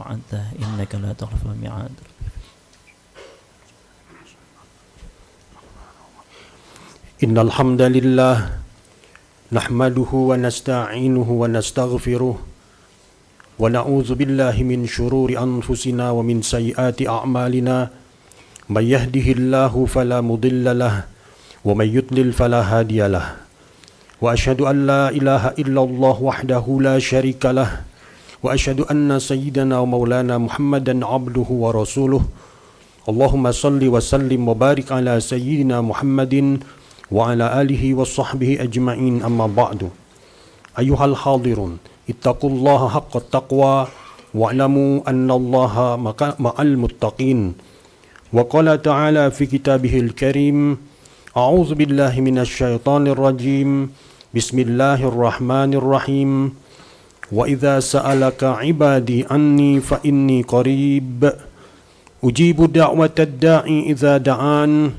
وعدته إنك لا تخلف الميعاد. إن الحمد لله نحمده ونستعينه ونستغفره ونعوذ بالله من شرور أنفسنا ومن سيئات أعمالنا من يهده الله فلا مضل له ومن يضلل فلا هادي له وأشهد أن لا إله إلا الله وحده لا شريك له وأشهد أن سيدنا ومولانا محمدا عبده ورسوله اللهم صل وسلم وبارك على سيدنا محمد وعلى آله وصحبه أجمعين أما بعد أيها الحاضرون اتقوا الله حق التقوى واعلموا أن الله مع المتقين وقال تعالى في كتابه الكريم أعوذ بالله من الشيطان الرجيم بسم الله الرحمن الرحيم وإذا سألك عبادي عني فإني قريب أجيب دعوة الداعي إذا دعان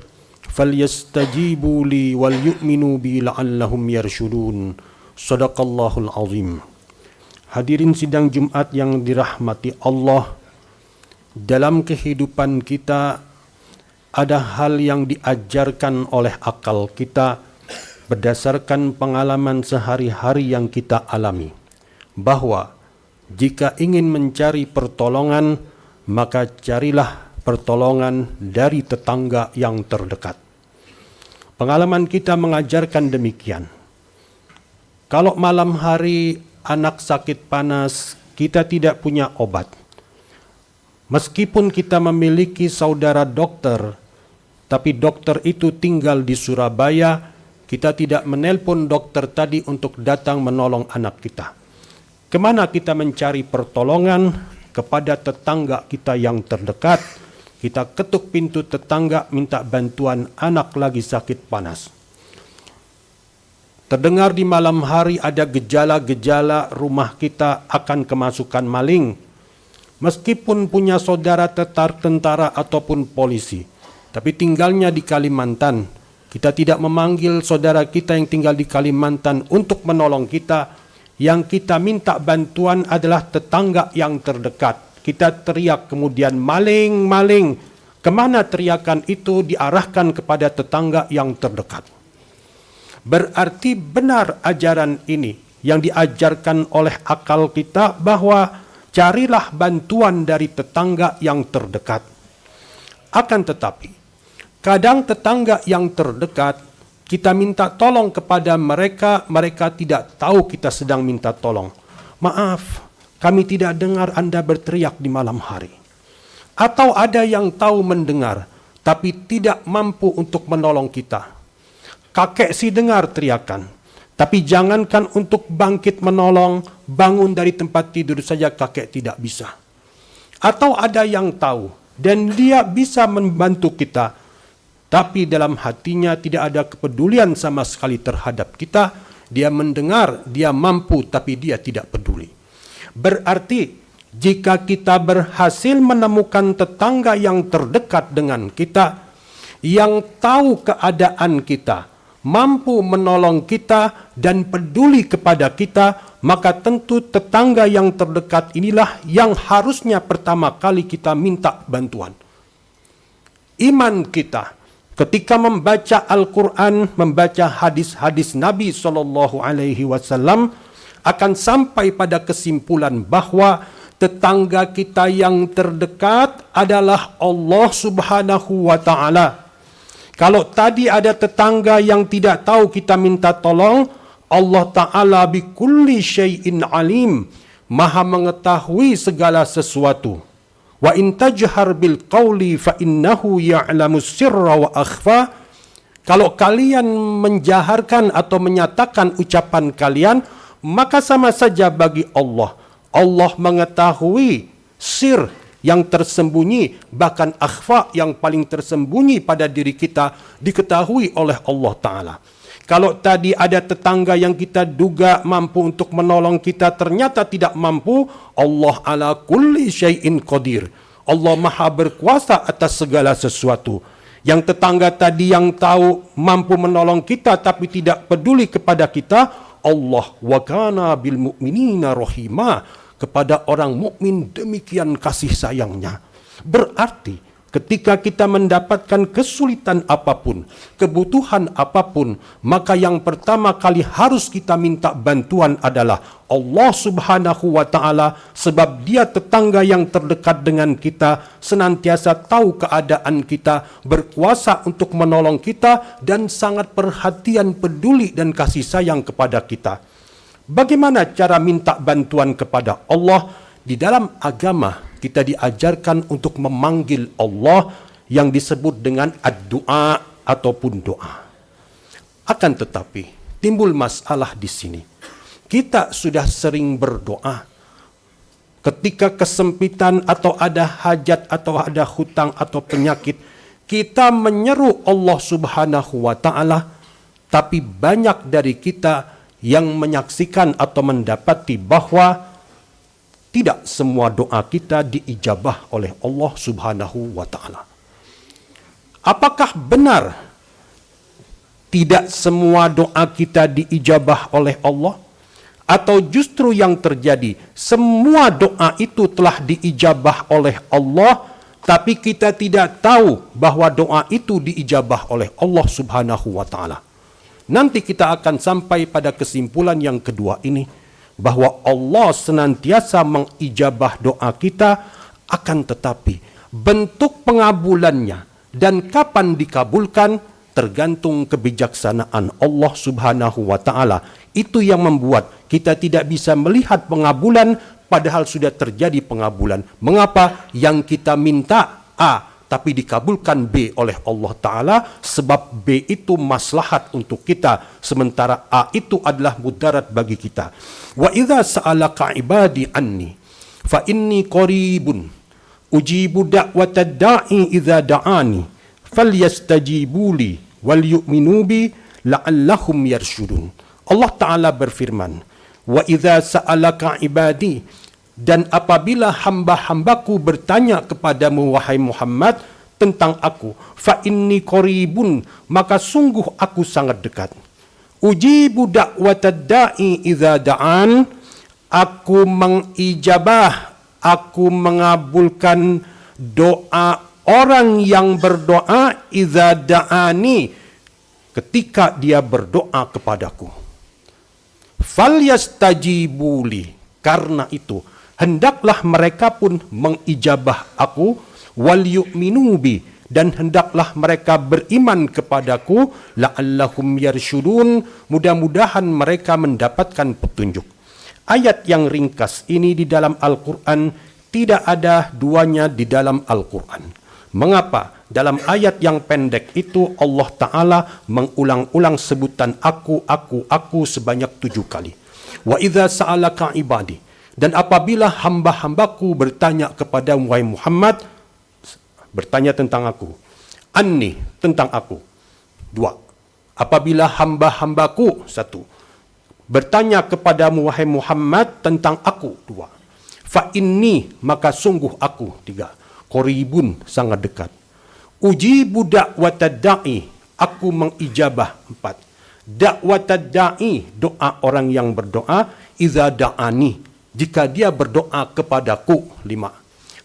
فليستجيبوا لي وليؤمنوا بي لعلهم يرشدون Sadaqallahul azim. Hadirin sidang Jumat yang dirahmati Allah, dalam kehidupan kita ada hal yang diajarkan oleh akal kita berdasarkan pengalaman sehari-hari yang kita alami, bahwa jika ingin mencari pertolongan maka carilah pertolongan dari tetangga yang terdekat. Pengalaman kita mengajarkan demikian. Kalau malam hari anak sakit panas, kita tidak punya obat. Meskipun kita memiliki saudara dokter, tapi dokter itu tinggal di Surabaya, kita tidak menelpon dokter tadi untuk datang menolong anak kita. Kemana kita mencari pertolongan? Kepada tetangga kita yang terdekat. Kita ketuk pintu tetangga minta bantuan, anak lagi sakit panas. Terdengar di malam hari ada gejala-gejala rumah kita akan kemasukan maling. Meskipun punya saudara tentara ataupun polisi, tapi tinggalnya di Kalimantan, kita tidak memanggil saudara kita yang tinggal di Kalimantan untuk menolong kita. Yang kita minta bantuan adalah tetangga yang terdekat. Kita teriak kemudian maling, maling. Kemana teriakan itu diarahkan kepada tetangga yang terdekat. Berarti benar ajaran ini yang diajarkan oleh akal kita bahwa carilah bantuan dari tetangga yang terdekat. Akan tetapi, kadang tetangga yang terdekat kita minta tolong kepada mereka, mereka tidak tahu kita sedang minta tolong. Maaf, kami tidak dengar Anda berteriak di malam hari. Atau ada yang tahu mendengar, tapi tidak mampu untuk menolong kita. Kakek sih dengar teriakan, tapi jangankan untuk bangkit menolong, bangun dari tempat tidur saja kakek tidak bisa. Atau ada yang tahu dan dia bisa membantu kita, tapi dalam hatinya tidak ada kepedulian sama sekali terhadap kita. Dia mendengar, dia mampu, tapi dia tidak peduli. Berarti jika kita berhasil menemukan tetangga yang terdekat dengan kita, yang tahu keadaan kita, mampu menolong kita dan peduli kepada kita, maka tentu tetangga yang terdekat inilah yang harusnya pertama kali kita minta bantuan. Iman kita ketika membaca Al-Quran, membaca hadis-hadis Nabi SAW akan sampai pada kesimpulan bahwa tetangga kita yang terdekat adalah Allah Subhanahu wa Ta'ala. Kalau tadi ada tetangga yang tidak tahu kita minta tolong, Allah Ta'ala bikulli syai'in alim, maha mengetahui segala sesuatu. Wa in tajhar bil qawli fa innahu ya'lamus sirra wa akhfa. Kalau kalian menjaharkan atau menyatakan ucapan kalian, maka sama saja bagi Allah. Allah mengetahui sir yang tersembunyi, bahkan akhfa yang paling tersembunyi pada diri kita diketahui oleh Allah Ta'ala. Kalau tadi ada tetangga yang kita duga mampu untuk menolong kita ternyata tidak mampu, Allah ala kulli syai'in qadir. Allah maha berkuasa atas segala sesuatu. Yang tetangga tadi yang tahu mampu menolong kita tapi tidak peduli kepada kita, Allah wa kana bil mu'minina rahimah. kepada orang mukmin demikian kasih sayangnya. Berarti ketika kita mendapatkan kesulitan apapun, kebutuhan apapun, maka yang pertama kali harus kita minta bantuan adalah Allah Subhanahu wa Ta'ala, sebab Dia tetangga yang terdekat dengan kita, senantiasa tahu keadaan kita, berkuasa untuk menolong kita, dan sangat perhatian, peduli, dan kasih sayang kepada kita. Bagaimana cara minta bantuan kepada Allah? Di dalam agama kita diajarkan untuk memanggil Allah yang disebut dengan ad-du'a ataupun doa. Akan tetapi timbul masalah di sini. Kita sudah sering berdoa ketika kesempitan atau ada hajat atau ada hutang atau penyakit, kita menyeru Allah Subhanahu wa Ta'ala, tapi banyak dari kita yang menyaksikan atau mendapati bahwa tidak semua doa kita diijabah oleh Allah Subhanahu wa Ta'ala. Apakah benar tidak semua doa kita diijabah oleh Allah? Atau justru yang terjadi, semua doa itu telah diijabah oleh Allah, tapi kita tidak tahu bahwa doa itu diijabah oleh Allah Subhanahu wa Ta'ala? Nanti kita akan sampai pada kesimpulan yang kedua ini, bahwa Allah senantiasa mengijabah doa kita, akan tetapi bentuk pengabulannya dan kapan dikabulkan tergantung kebijaksanaan Allah Subhanahu wa Ta'ala. Itu yang membuat kita tidak bisa melihat pengabulan padahal sudah terjadi pengabulan. Mengapa? Yang kita minta A tapi dikabulkan B oleh Allah Ta'ala, sebab B itu maslahat untuk kita, sementara A itu adalah mudarat bagi kita. Wa idza sa'alaka ibadi anni fa inni qaribun ujibu da'watad da'i idza da'ani falyastajibu li wal yu'minu bi la'allahum yarshudun. Allah Ta'ala berfirman, wa idza sa'alaka ibadi, dan apabila hamba-hambaku bertanya kepadamu wahai Muhammad tentang aku, fa inni qaribun, maka sungguh aku sangat dekat. Ujibu da'watad da'i idza da'an, aku mengijabah, aku mengabulkan doa orang yang berdoa idza da'ani, ketika dia berdoa kepadaku. Falyastajibuli, karena itu hendaklah mereka pun mengijabah aku, wal yu'minu bi, dan hendaklah mereka beriman kepadaku, la'allahum yarshudun, mudah-mudahan mereka mendapatkan petunjuk. Ayat yang ringkas ini di dalam Al-Quran tidak ada duanya di dalam Al-Quran. Mengapa? Dalam ayat yang pendek itu Allah Ta'ala mengulang-ulang sebutan aku sebanyak 7 kali. Wa idza sa'alaka ibadi, dan apabila hamba-hambaku bertanya kepada wahai Muhammad, bertanya tentang aku, anni, tentang aku. 2. Apabila hamba-hambaku, 1, bertanya kepadamu wahai Muhammad tentang aku, 2. Fa inni, maka sungguh aku, 3. Qaribun, sangat dekat. Ujibu da'watad da'i, aku mengijabah, 4. Da'watad da'i, doa orang yang berdoa, idza da'ani, jika dia berdoa kepadaku, 5.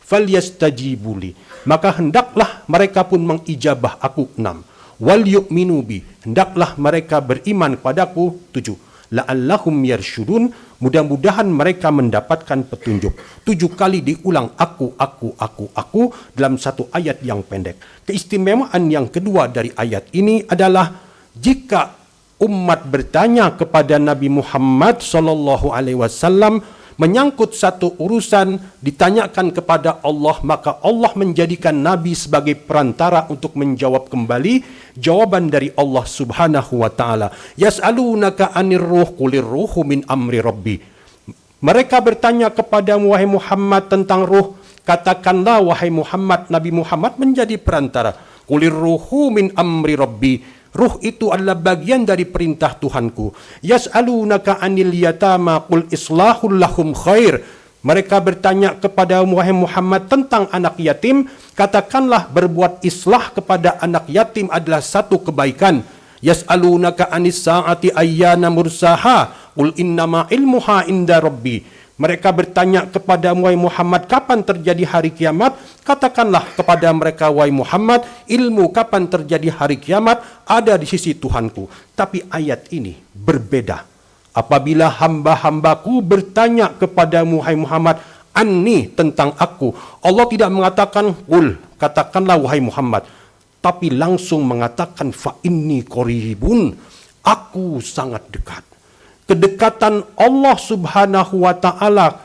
Falyastajibuli, maka hendaklah mereka pun mengijabah aku, 6. Wal yu'minu bi, hendaklah mereka beriman kepadaku, 7. La'allahum yarshudun, mudah-mudahan mereka mendapatkan petunjuk. 7 kali diulang aku dalam satu ayat yang pendek. Keistimewaan yang kedua dari ayat ini adalah jika umat bertanya kepada Nabi Muhammad SAW menyangkut satu urusan, ditanyakan kepada Allah, maka Allah menjadikan Nabi sebagai perantara untuk menjawab kembali jawaban dari Allah Subhanahu wa Ta'ala. Yas'alunaka 'anir ruh qulir ruhu min amri rabbi. Mereka bertanya kepada wahai Muhammad tentang ruh, katakanlah wahai Muhammad, Nabi Muhammad menjadi perantara. Qulir ruhu min amri rabbi, ruh itu adalah bagian dari perintah Tuhanku. Yas'alunaka 'anil yatama qul islahul lahum khair. Mereka bertanya kepada wahai Muhammad tentang anak yatim, katakanlah berbuat islah kepada anak yatim adalah satu kebaikan. Yas'alunaka 'anis sa'ati ayyana mursaha qul innama ilmuha inda rabbi. Mereka bertanya kepadamu, wahai Muhammad, kapan terjadi hari kiamat? Katakanlah kepada mereka, wahai Muhammad, ilmu kapan terjadi hari kiamat ada di sisi Tuhanku. Tapi ayat ini berbeda. Apabila hamba-hambaku bertanya kepadamu, wahai Muhammad, anni, tentang aku, Allah tidak mengatakan qul, katakanlah wahai Muhammad, tapi langsung mengatakan fa inni qaribun, aku sangat dekat. Kedekatan Allah Subhanahu wa taala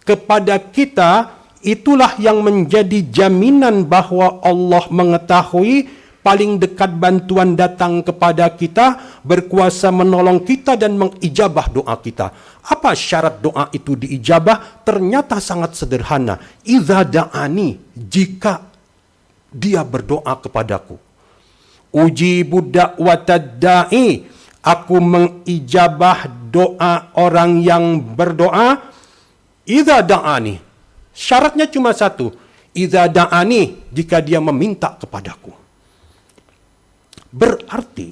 kepada kita itulah yang menjadi jaminan bahwa Allah mengetahui, paling dekat bantuan datang kepada kita, berkuasa menolong kita dan mengijabah doa kita. Apa syarat doa itu diijabah? Ternyata sangat sederhana. Idza da'ani, jika dia berdoa kepadaku. Ujibu da'watad da'i, aku mengijabah doa orang yang berdoa. Idza da'ani, syaratnya cuma satu. Idza da'ani, jika dia meminta kepadaku. Berarti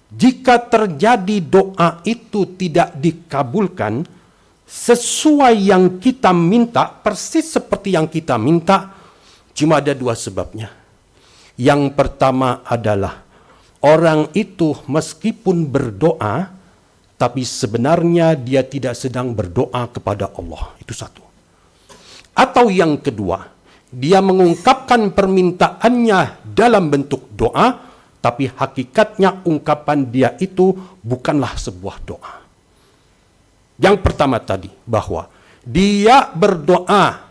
jika terjadi doa itu tidak dikabulkan sesuai yang kita minta, persis seperti yang kita minta, cuma ada dua sebabnya. Yang pertama adalah orang itu meskipun berdoa, tapi sebenarnya dia tidak sedang berdoa kepada Allah. Itu satu. Atau yang kedua, dia mengungkapkan permintaannya dalam bentuk doa, tapi hakikatnya ungkapan dia itu bukanlah sebuah doa. Yang pertama tadi, bahwa dia berdoa,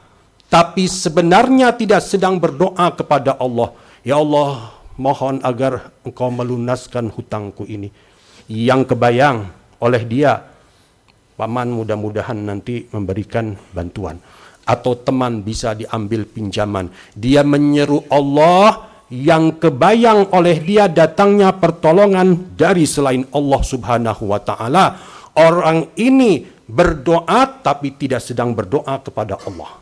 tapi sebenarnya tidak sedang berdoa kepada Allah. Ya Allah, mohon agar engkau melunaskan hutangku ini. Yang kebayang oleh dia, paman mudah-mudahan nanti memberikan bantuan. Atau teman bisa diambil pinjaman. Dia menyeru Allah, yang kebayang oleh dia datangnya pertolongan dari selain Allah Subhanahu wa ta'ala. Orang ini berdoa tapi tidak sedang berdoa kepada Allah.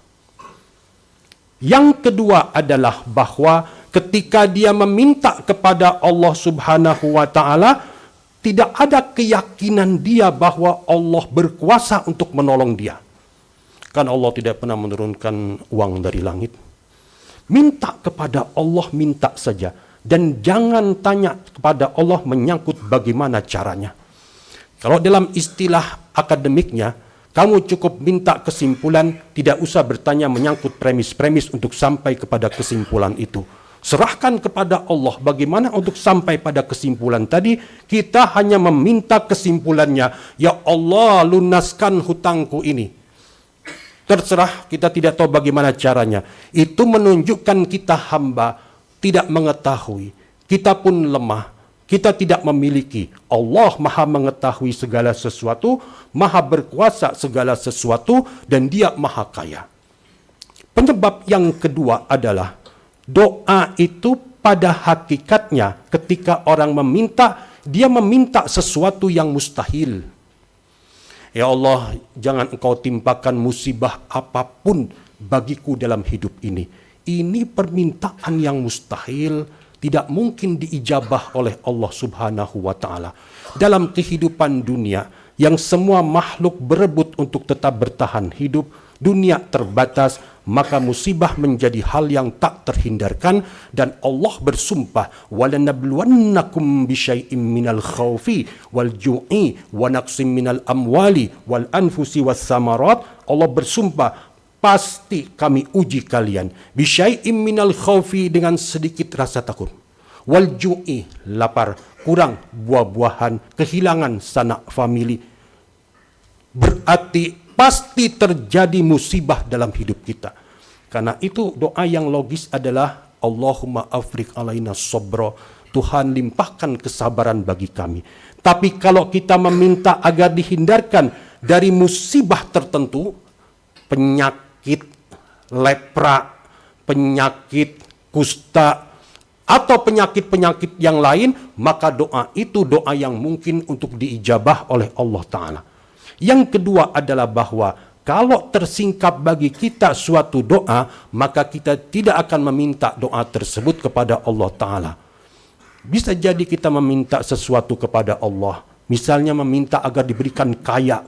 Yang kedua adalah bahwa ketika dia meminta kepada Allah Subhanahu wa ta'ala, tidak ada keyakinan dia bahwa Allah berkuasa untuk menolong dia. Kan Allah tidak pernah menurunkan uang dari langit. Minta kepada Allah, minta saja. Dan jangan tanya kepada Allah menyangkut bagaimana caranya. Kalau dalam istilah akademiknya, kamu cukup minta kesimpulan, tidak usah bertanya menyangkut premis-premis untuk sampai kepada kesimpulan itu. Serahkan kepada Allah bagaimana untuk sampai pada kesimpulan tadi. Kita hanya meminta kesimpulannya. Ya Allah, lunaskan hutangku ini. Terserah, kita tidak tahu bagaimana caranya. Itu menunjukkan kita hamba tidak mengetahui. Kita pun lemah. Kita tidak memiliki. Allah maha mengetahui segala sesuatu, maha berkuasa segala sesuatu, dan dia maha kaya. Penyebab yang kedua adalah doa itu pada hakikatnya ketika orang meminta, dia meminta sesuatu yang mustahil. Ya Allah, jangan engkau timpakan musibah apapun bagiku dalam hidup ini. Ini permintaan yang mustahil, tidak mungkin diijabah oleh Allah Subhanahu wa ta'ala. Dalam kehidupan dunia, yang semua makhluk berebut untuk tetap bertahan hidup, dunia terbatas, maka musibah menjadi hal yang tak terhindarkan, dan Allah bersumpah, walanabluwannakum bisyai'im minal khawfi wal ju'i wa naqsim minal amwali wal anfusi was samarat. Allah bersumpah, pasti kami uji kalian bisyai'im minal khawfi, dengan sedikit rasa takut, wal ju'i, lapar, kurang buah-buahan, kehilangan sanak famili. Berarti pasti terjadi musibah dalam hidup kita. Karena itu doa yang logis adalah Allahumma afrik alaina sabra, Tuhan limpahkan kesabaran bagi kami. Tapi kalau kita meminta agar dihindarkan dari musibah tertentu, penyakit lepra, penyakit kusta, atau penyakit-penyakit yang lain, maka doa itu doa yang mungkin untuk diijabah oleh Allah Ta'ala. Yang kedua adalah bahwa kalau tersingkap bagi kita suatu doa, maka kita tidak akan meminta doa tersebut kepada Allah Ta'ala. Bisa jadi kita meminta sesuatu kepada Allah, Misalnya meminta agar diberikan kaya.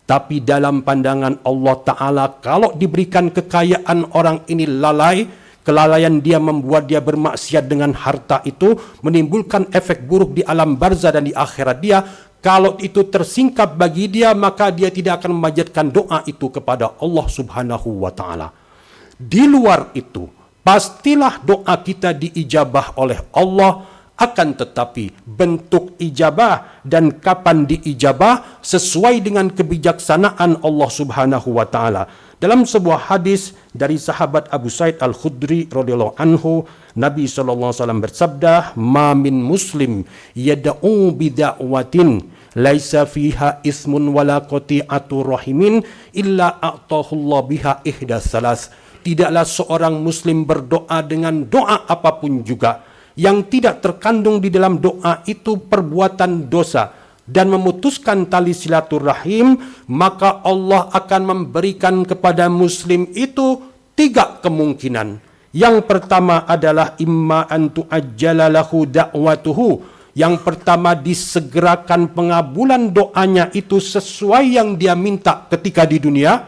Tapi dalam pandangan Allah Ta'ala, kalau diberikan kekayaan orang ini lalai, kelalaian dia membuat dia bermaksiat dengan harta itu, menimbulkan efek buruk di alam barzah dan di akhirat dia. Kalau itu tersingkap bagi dia, maka dia tidak akan memanjatkan doa itu kepada Allah Subhanahu wa Ta'ala. Di luar itu, pastilah doa kita diijabah oleh Allah. Akan tetapi bentuk ijabah dan kapan diijabah sesuai dengan kebijaksanaan Allah Subhanahu wa Ta'ala. Dalam sebuah hadis dari sahabat Abu Sa'id Al-Khudri radhiyallahu anhu, Nabi sallallahu alaihi wasallam bersabda, "Ma min muslim yad'u bi da'watin laisa fiha ismun wala qati'atu rahimin illa a'tahu Allah biha ihdas salas." Tidaklah seorang muslim berdoa dengan doa apapun juga yang tidak terkandung di dalam doa itu perbuatan dosa dan memutuskan tali silaturahim, maka Allah akan memberikan kepada muslim itu 3 kemungkinan. Yang pertama adalah imma an tu'ajjala lahu da'watuhu. Yang pertama, disegerakan pengabulan doanya itu sesuai yang dia minta ketika di dunia.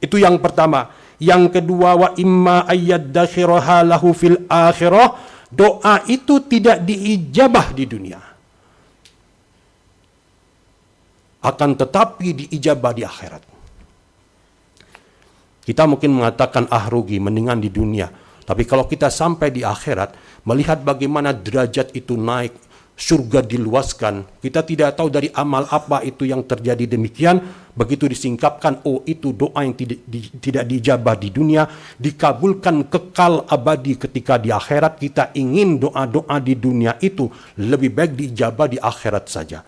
Itu yang pertama. Yang kedua, wa imma ayyaddakhiraha lahu fil akhirah. Doa itu tidak diijabah di dunia, akan tetapi diijabah di akhirat. Kita mungkin mengatakan rugi, mendingan di dunia. Tapi kalau kita sampai di akhirat, melihat bagaimana derajat itu naik, surga diluaskan, kita tidak tahu dari amal apa itu yang terjadi demikian. Begitu disingkapkan, oh itu doa yang tidak diijabah di dunia, dikabulkan kekal abadi ketika di akhirat. Kita ingin doa-doa di dunia itu lebih baik diijabah di akhirat saja.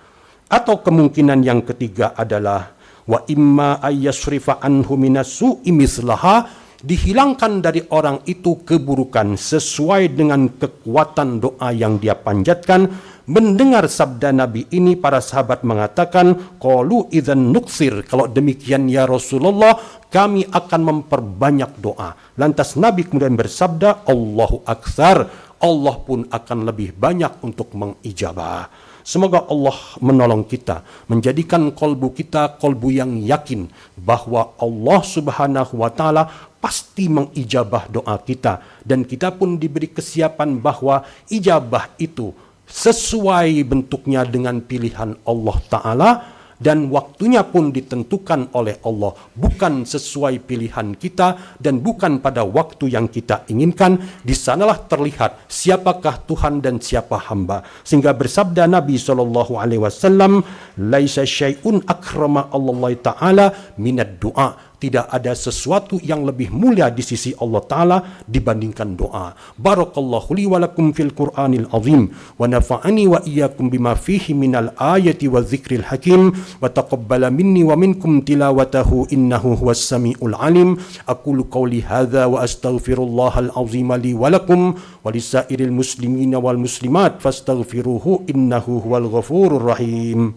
Atau kemungkinan yang ketiga adalah wa imma ayyasrifa anhu minassu'i mislaha, dihilangkan dari orang itu keburukan sesuai dengan kekuatan doa yang dia panjatkan. Mendengar sabda Nabi ini, para sahabat mengatakan, qalu idzan nuksir, kalau demikian ya Rasulullah, kami akan memperbanyak doa. Lantas Nabi kemudian bersabda, Allahu aktsar, Allah pun akan lebih banyak untuk mengijabah. Semoga Allah menolong kita, menjadikan kolbu kita kolbu yang yakin bahwa Allah Subhanahu wa Ta'ala pasti mengijabah doa kita, dan kita pun diberi kesiapan bahwa ijabah itu sesuai bentuknya dengan pilihan Allah Ta'ala, dan waktunya pun ditentukan oleh Allah, bukan sesuai pilihan kita dan bukan pada waktu yang kita inginkan. Di sanalah terlihat siapakah Tuhan dan siapa hamba. Sehingga bersabda Nabi SAW, laisa syai'un akrama Allah Ta'ala minad du'a. Tidak ada sesuatu yang lebih mulia di sisi Allah Ta'ala dibandingkan doa. Barakallahu li wa lakum fil Qur'anil azim, wa nafa'ani wa iyyakum bima fihi minal ayati wa dzikril hakim, wa taqabbala minni wa minkum tilawatahu innahu huwas samiul alim. Aqulu qawli hadza wa astaghfirullahal azim li wa lakum wa lisairil muslimina wal muslimat fastaghfiruhu innahu huwal ghafurur rahim.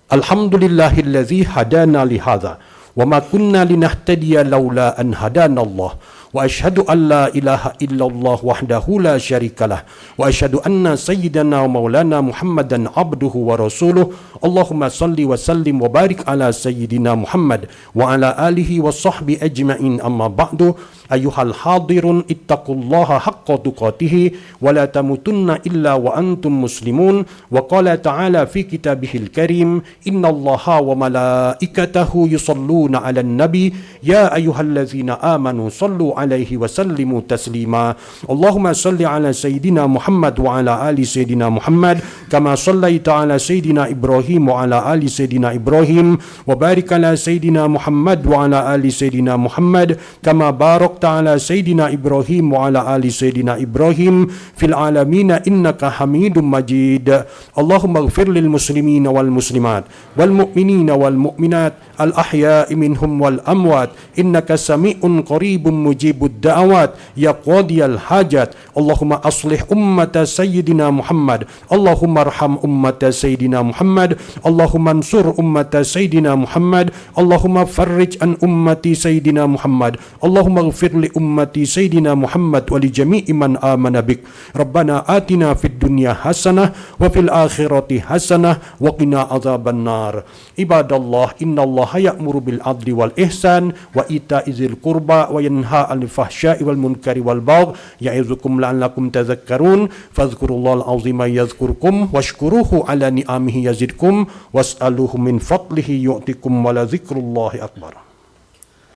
Alhamdulillahilladzi hadana li hadza wa ma kunna linahtadiya laula an hadana Allah, wa asyhadu an la ilaha illallah wahdahu la syarikalah, wa asyhadu anna sayyidana wa maulana Muhammadan abduhu wa rasuluh. Allahumma salli wa sallim wa barik ala sayyidina Muhammad wa ala alihi wa sahbi ajma'in, amma ba'du. Ayuhal hadirun ittaqullaha haqqa tuqatihi wa la tamutunna illa wa antum muslimun. Wa qala ta'ala fi kitabihil karim, innallaha wa malaikatahu yusalluna 'alan nabi ya ayyuhallazina amanu sallu 'alaihi wa sallimu taslima. Allahumma salli 'ala sayyidina Muhammad wa 'ala ali sayyidina Muhammad kama sallaita 'ala sayyidina Ibrahim wa 'ala ali sayyidina Ibrahim, wa barik 'ala sayyidina Muhammad wa 'ala ali sayyidina Muhammad kama barak barakta ala Sayyidina Ibrahim wa ala ali Sayyidina Ibrahim fil alamina innaka Hamidum Majid. Allahumma ighfir lil muslimina wal muslimat wal mu'minina wal mu'minat al ahya'i minhum wal amwat innaka sami'un qaribun mujibud da'awat ya qadiyal hajat. Allahumma aslih ummata Sayyidina Muhammad, Allahumma arham ummata Sayyidina Muhammad, Allahumma ansur ummata Sayyidina Muhammad, Allahumma farrij an ummati Sayyidina Muhammad, Allahumma ighfir li ummati Sayyidina Muhammad wa li jami'i man amana bik. Rabbana atina fid dunya hasanah wa fil akhirati hasanah wa qina adzaban nar. Ibadallah, innallaha ya'muru bil adli wal ihsan wa ita'i dzil qurba wa yanha 'anil fahsya'i wal munkari wal baghi ya'izukum la'allakum tadhakkarun. Fadhkurullahal azima yadhkurkum washkuruhu 'ala ni'amihi yazidkum was'aluhu min fadlihi yu'tikum wa la dzikrullahi akbar.